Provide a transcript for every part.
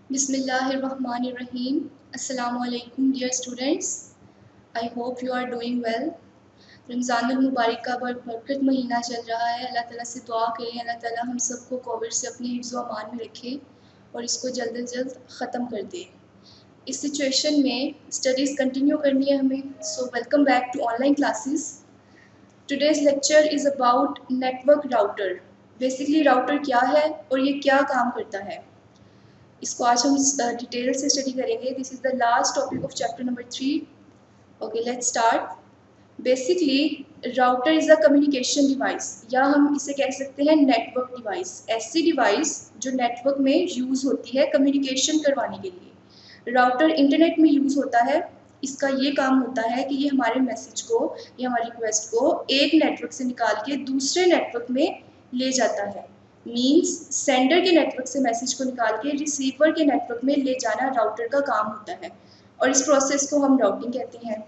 Bismillahirrahmanirrahim. Assalamu alaikum dear students. I hope you are doing well. रमज़ानुल मुबारक का बरकत महीना चल रहा है। अल्लाह ताला से दुआ करें अल्लाह ताला हम सबको कोविड से अपने हिफ्ज़ व अमान में रखे और इसको जल्द से जल्द ख़त्म कर दे। इस सिचुएशन में स्टडीज़ कंटिन्यू करनी है हमें। So welcome back to online classes. Today's lecture is about network router. Basically router क्या है और ये क्या काम करता है, इसको आज हम डिटेल से स्टडी करेंगे। This is the last topic of chapter number 3। Okay, let's start. Basically router is a communication device, या हम इसे कह सकते हैं नेटवर्क डिवाइस। ऐसी डिवाइस जो नेटवर्क में यूज़ होती है कम्युनिकेशन करवाने के लिए। राउटर इंटरनेट में यूज़ होता है। इसका ये काम होता है कि ये हमारे मैसेज को या हमारी रिक्वेस्ट को एक नेटवर्क से निकाल के दूसरे नेटवर्क में ले जाता है। मीन्स सेंडर के नेटवर्क से मैसेज को निकाल के रिसीवर के नेटवर्क में ले जाना राउटर का काम होता है, और इस प्रोसेस को हम राउटिंग कहते हैं।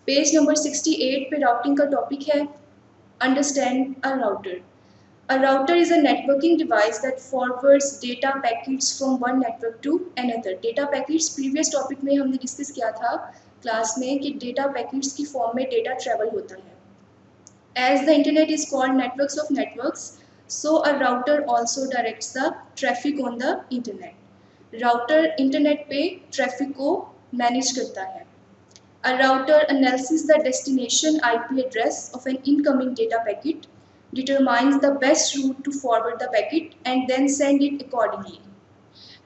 पेज नंबर 68 पे राउटिंग का टॉपिक है, understand a router. A router is a networking device that forwards data packets from one network to another. Data packets previous topic में हमने डिस्कस किया था क्लास में कि data packets की फॉर्म में data travel होता है। As the internet is called networks of networks, so a router also directs the traffic on the internet. Router internet पे traffic को manage करता है। A router analyzes the destination IP address of an incoming data packet, determines the best route to forward the packet and then send it accordingly.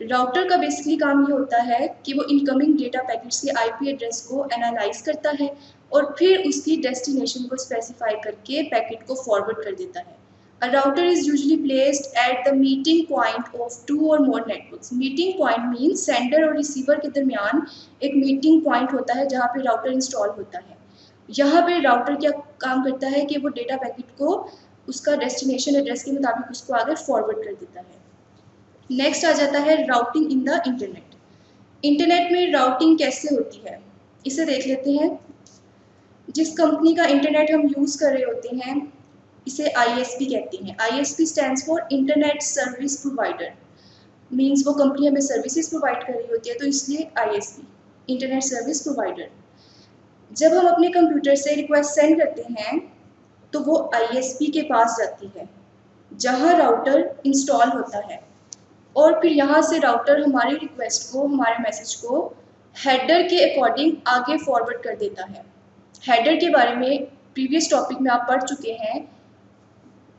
Router का basically काम ये होता है कि वो इनकमिंग डेटा पैकेट्स के आईपी एड्रेस को analyse करता है और फिर उसकी डेस्टिनेशन को स्पेसिफाई करके पैकेट को फॉरवर्ड कर देता है। A router is usually placed at the meeting point of two or more networks. Meeting point means sender और रिसीवर के दरमियान एक मीटिंग पॉइंट होता है जहाँ पे राउटर इंस्टॉल होता है। यहाँ पे राउटर क्या काम करता है कि वो डेटा पैकेट को उसका डेस्टिनेशन एड्रेस के मुताबिक उसको आगे फॉरवर्ड कर देता है। नेक्स्ट आ जाता है routing in the internet. Internet में राउटिंग कैसे होती है इसे देख लेते हैं। जिस कंपनी का इंटरनेट हम यूज़ कर रहे होते हैं इसे ISP कहते हैं। ISP stands for internet service provider. Means वो कंपनी हमें सर्विसेज प्रोवाइड कर रही होती है, तो इसलिए ISP इंटरनेट सर्विस प्रोवाइडर। जब हम अपने कंप्यूटर से रिक्वेस्ट सेंड करते हैं तो वो ISP के पास जाती है जहाँ राउटर इंस्टॉल होता है, और फिर यहाँ से राउटर हमारी रिक्वेस्ट को, हमारे मैसेज को हेडर के अकॉर्डिंग आगे फॉरवर्ड कर देता है। हेडर के बारे में प्रीवियस टॉपिक में आप पढ़ चुके हैं।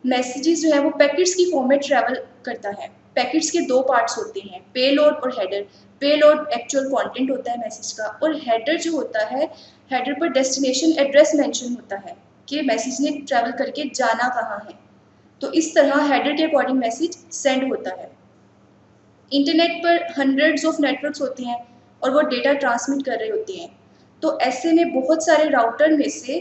मैसेजेस जो है वो पैकेट्स की फॉर्म में ट्रैवल करता है। पैकेट्स के दो पार्ट्स होते हैं, पेलोड और हेडर। पेलोड एक्चुअल कंटेंट होता है मैसेज का, और हेडर जो होता है, हेडर पर डेस्टिनेशन एड्रेस मेंशन होता है कि मैसेज ने ट्रैवल करके जाना कहाँ है। तो इस तरह हेडर के अकॉर्डिंग मैसेज सेंड होता है। इंटरनेट पर हंड्रेड्स ऑफ नेटवर्क्स होते हैं और वो डेटा ट्रांसमिट कर रहे होते हैं। तो ऐसे में बहुत सारे राउटर में से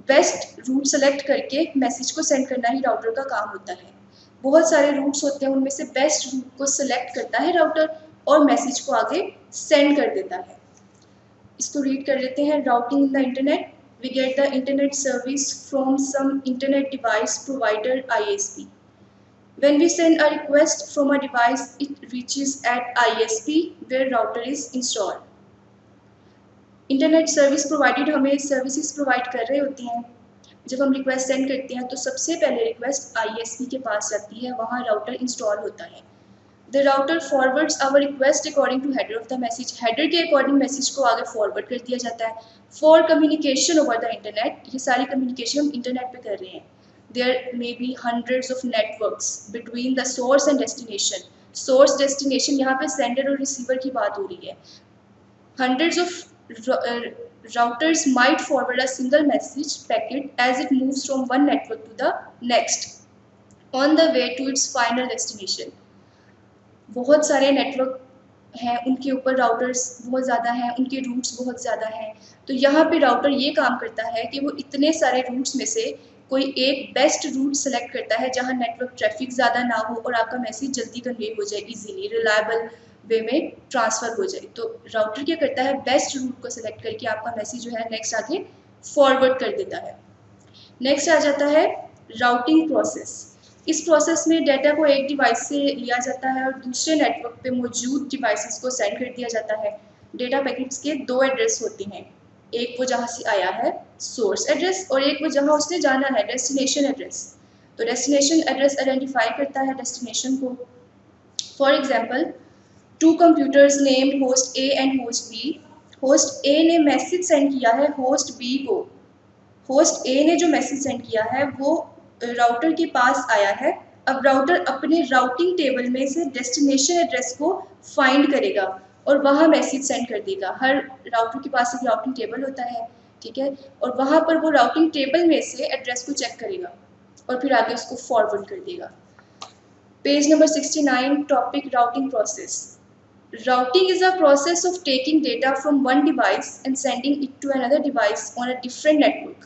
बेस्ट रूट सेलेक्ट करके मैसेज को सेंड करना ही राउटर का काम होता है। बहुत सारे रूट्स होते हैं, उनमें से बेस्ट रूट को सिलेक्ट करता है राउटर और मैसेज को आगे सेंड कर देता है। इसको रीड कर लेते हैं। Routing in the internet, we get the internet service from some internet device provider ISP. When we send a request from a device, it reaches at ISP where router is installed. Internet service provided हमें services provide कर रहे होते हैं। जब हम request send करते हैं तो सबसे पहले रिक्वेस्ट ISP के पास जाती है, वहाँ राउटर इंस्टॉल होता है। The router forwards our request according to header of the message. Header के अकॉर्डिंग मैसेज को आगे फॉरवर्ड कर दिया जाता है। For communication over the internet, ये सारी कम्युनिकेशन हम इंटरनेट पे कर रहे हैं। There may be hundreds of networks between the source and destination. Source destination यहाँ पे sender और receiver की बात हो रही है। Hundreds of routers might forward a single message packet as it moves from one network to the next on the way to its final destination. बहुत सारे नेटवर्क हैं, उनके ऊपर राउटर्स बहुत ज़्यादा हैं, उनके रूट्स बहुत ज़्यादा हैं। तो यहाँ पे राउटर ये काम करता है कि वो इतने सारे रूट्स में से कोई एक बेस्ट रूट सेलेक्ट करता है जहाँ नेटवर्क ट्रैफिक ज़्यादा ना हो और आपका मैसेज जल्दी कन्वे हो जाए, इजीली रिलायबल वे में ट्रांसफ़र हो जाए। तो राउटर क्या करता है, बेस्ट रूट को सिलेक्ट करके आपका मैसेज जो है नेक्स्ट आगे फॉरवर्ड कर देता है। नेक्स्ट आ जाता है राउटिंग प्रोसेस। इस प्रोसेस में डाटा को एक डिवाइस से लिया जाता है और दूसरे नेटवर्क पे मौजूद डिवाइसेस को सेंड कर दिया जाता है। डेटा पैकेट्स के दो एड्रेस होते हैं, एक वो जहाँ से आया है सोर्स एड्रेस और एक वो जहाँ उसने जाना है डेस्टिनेशन एड्रेस। तो डेस्टिनेशन एड्रेस आइडेंटिफाई करता है डेस्टिनेशन को। For example, two computers named host A and host B. Host A ने मैसेज सेंड किया है होस्ट बी को। होस्ट ए ने जो मैसेज सेंड किया है वो राउटर के पास आया है। अब राउटर अपने राउटिंग टेबल में से डेस्टिनेशन एड्रेस को फाइंड करेगा और वहाँ मैसेज सेंड कर देगा। हर राउटर के पास एक राउटिंग टेबल होता है, ठीक है, और वहाँ पर वो राउटिंग टेबल में से एड्रेस को चेक करेगा और फिर आगे उसको फॉरवर्ड कर देगा। Page number 69, topic routing process. Routing is a process of taking data from one device and sending it to another device on a different network.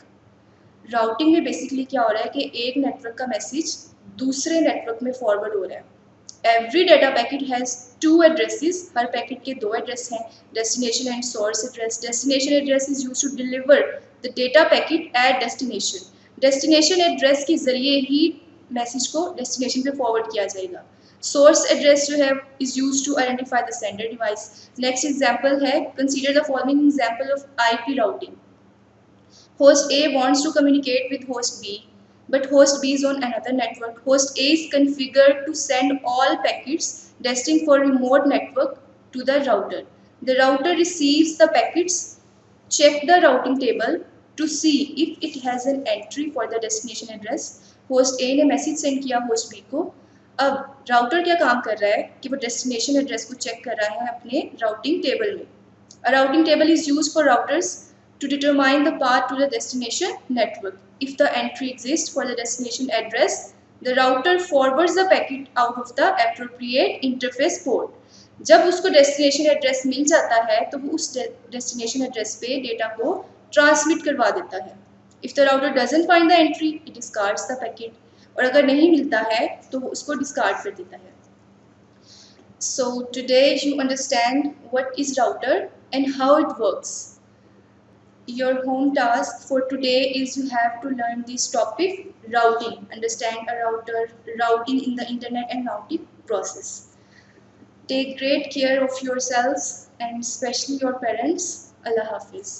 Routing में बेसिकली क्या हो रहा है कि एक नेटवर्क का मैसेज दूसरे नेटवर्क में फॉरवर्ड हो रहा है। Every data packet has two addresses, हर पैकेट के दो एड्रेस हैं, destination and source address. Destination address is used to deliver the data packet at destination. Destination address के जरिए ही मैसेज को डेस्टिनेशन पे फॉरवर्ड किया जाएगा। सोर्स एड्रेस जो है is used to identify the sender device. Next example है, consider the following example of IP routing. Host A wants to communicate with host B, but host B is on another network. Host A is configured to send all packets destined for remote network to the router. The router receives the packets, check the routing table to see if it has an entry for the destination address. Host A ने message send किया host B को। अब router क्या काम कर रहा है कि वो डेस्टिनेशन एड्रेस को चेक कर रहा है अपने राउटिंग टेबल में। A routing table is used for routers to determine the path to the destination network. If the entry exists for the destination address, the router forwards the packet out of the appropriate interface port. जब उसको destination address मिल जाता है तो वो उस destination address पे data को transmit करवा देता है। If the router doesn't find the entry, it discards the packet. और अगर नहीं मिलता है तो वो उसको डिस्कार्ड कर देता है। So today you understand what is router and how it works. Your home task for today is you have to learn this topic, routing, understand a router, routing in the internet and routing process. Take great care of yourselves and especially your parents. Allah Hafiz.